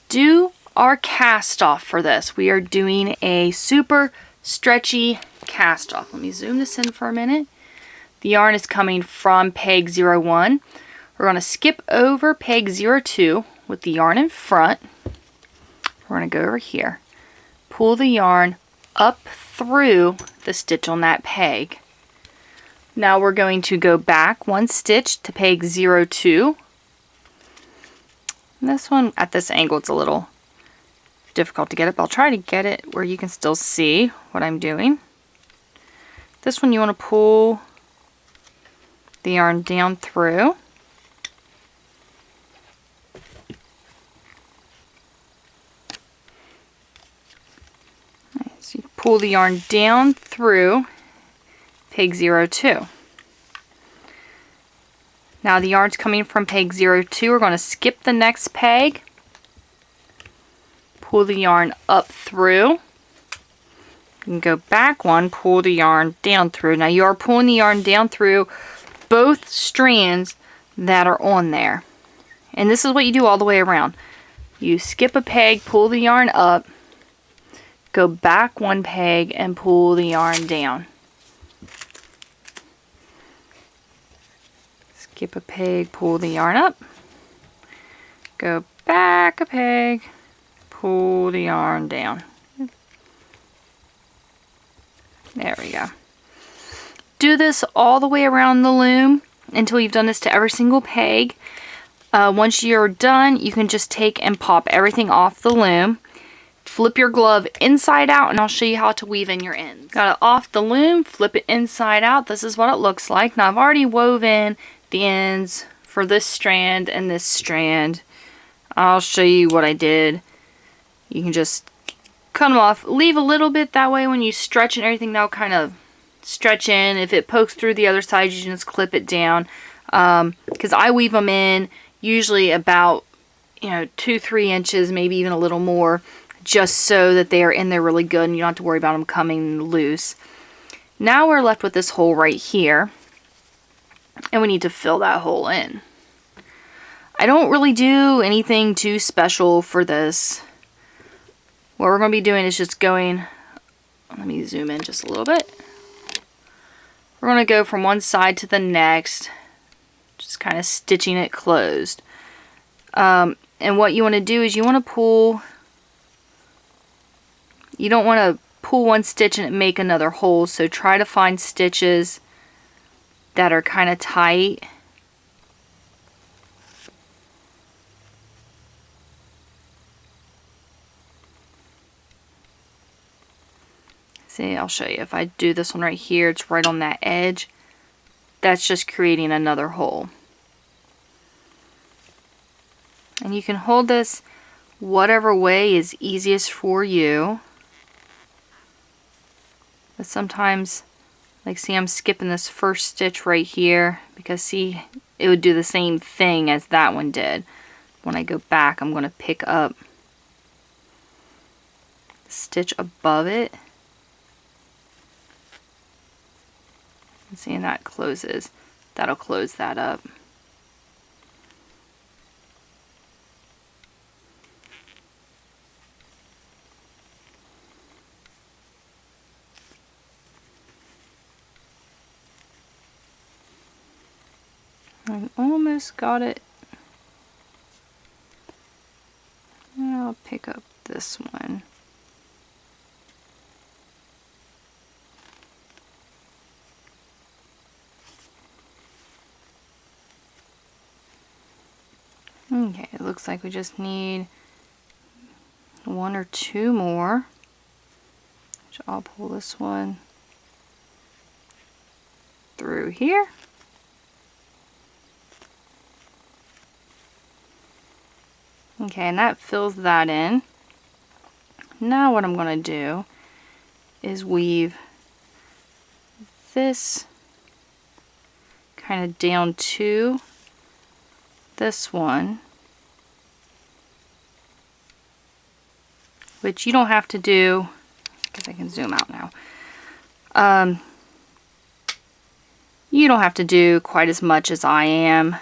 do our cast off for this. We are doing a super stretchy cast off. Let me zoom this in for a minute. The yarn is coming from peg 01. We're going to skip over peg 02 with the yarn in front. We're going to go over here, pull the yarn up through the stitch on that peg. Now we're going to go back one stitch to peg 02. And this one at this angle, it's a little difficult to get up. I'll try to get it where you can still see what I'm doing. This one you want to pull the yarn down through. So you pull the yarn down through peg 02. Now the yarn's coming from peg 02. We're going to skip the next peg, pull the yarn up through, you can go back one, pull the yarn down through. Now you are pulling the yarn down through both strands that are on there. And this is what you do all the way around. You skip a peg, pull the yarn up, go back one peg, and pull the yarn down. Skip a peg, pull the yarn up, go back a peg, pull the yarn down. There we go. Do this all the way around the loom until you've done this to every single peg. Once you're done, you can just take and pop everything off the loom. Flip your glove inside out, and I'll show you how to weave in your ends. Got it off the loom, flip it inside out. This is what it looks like. Now I've already woven the ends for this strand and this strand. I'll show you what I did. You can just cut them off. Leave a little bit, that way when you stretch and everything, that'll kind of stretch in. If it pokes through the other side, you can just clip it down. Because I weave them in usually about 2-3 inches, maybe even a little more, just so that they are in there really good and you don't have to worry about them coming loose. Now we're left with this hole right here, and we need to fill that hole in. I don't really do anything too special for this. What we're going to be doing is just going, let me zoom in just a little bit. We're going to go from one side to the next, just kind of stitching it closed. And what you want to do is you want to pull, you don't want to pull one stitch and make another hole, so try to find stitches that are kind of tight. See, I'll show you. If I do this one right here, it's right on that edge. That's just creating another hole. And you can hold this whatever way is easiest for you. But sometimes, like, see, I'm skipping this first stitch right here because, see, it would do the same thing as that one did. When I go back, I'm going to pick up the stitch above it. And see, and that closes. That'll close that up. I almost got it. I'll pick up this one. Okay, it looks like we just need 1 or 2 more. So I'll pull this one through here. Okay, and that fills that in. Now what I'm going to do is weave this kind of down to this one, which you don't have to do, because I can zoom out now. You don't have to do quite as much as I am.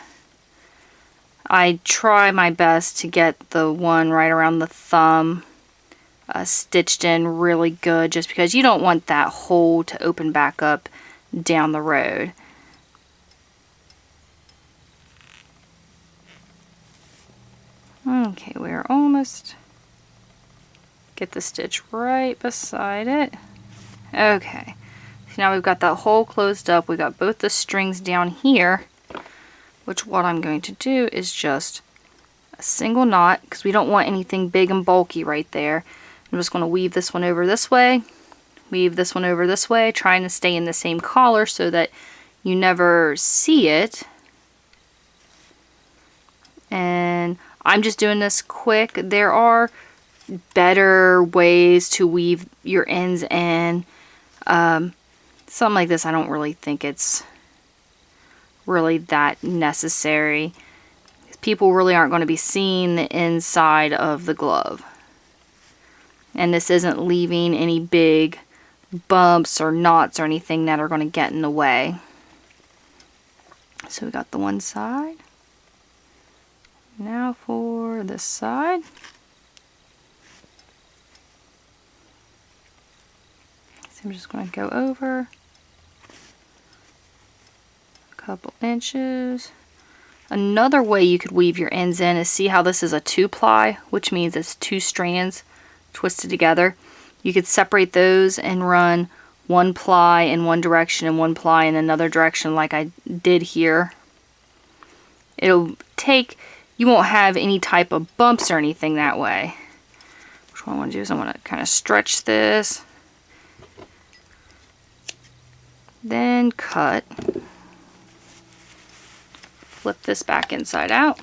I try my best to get the one right around the thumb stitched in really good, just because you don't want that hole to open back up down the road. Okay, we're almost, get the stitch right beside it. Okay, so now we've got that hole closed up. We've got both the strings down here, which what I'm going to do is just a single knot, because we don't want anything big and bulky right there. I'm just going to weave this one over this way, weave this one over this way, trying to stay in the same collar so that you never see it. And I'm just doing this quick. There are better ways to weave your ends in. Something like this, I don't really think it's really that necessary. People really aren't going to be seeing the inside of the glove. And this isn't leaving any big bumps or knots or anything that are going to get in the way. So we got the one side. Now for this side. So I'm just going to go over a couple inches. Another way you could weave your ends in is, see how this is a 2-ply, which means it's 2 strands twisted together. You could separate those and run 1 ply in one direction and 1 ply in another direction, like I did here. It'll take, you won't have any type of bumps or anything that way. What I want to do is I want to kind of stretch this, then cut, flip this back inside out.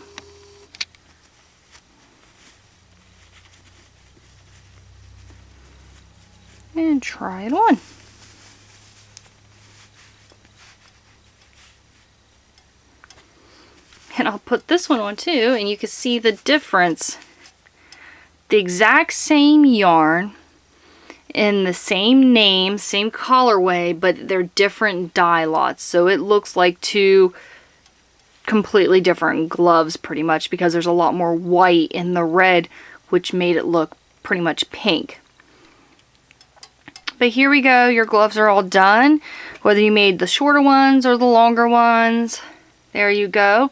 And try it on. And I'll put this one on too, and you can see the difference. The exact same yarn in the same name, same colorway, but they're different dye lots. So it looks like 2 completely different gloves pretty much, because there's a lot more white in the red, which made it look pretty much pink. But here we go, your gloves are all done, whether you made the shorter ones or the longer ones. There you go.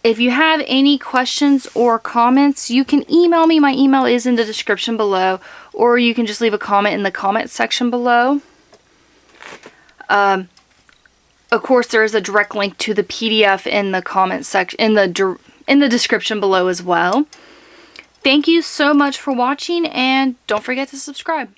If you have any questions or comments, you can email me. My email is in the description below, or you can just leave a comment in the comment section below. Of course, there is a direct link to the PDF in the comment section, in the description below as well. Thank you so much for watching, and don't forget to subscribe.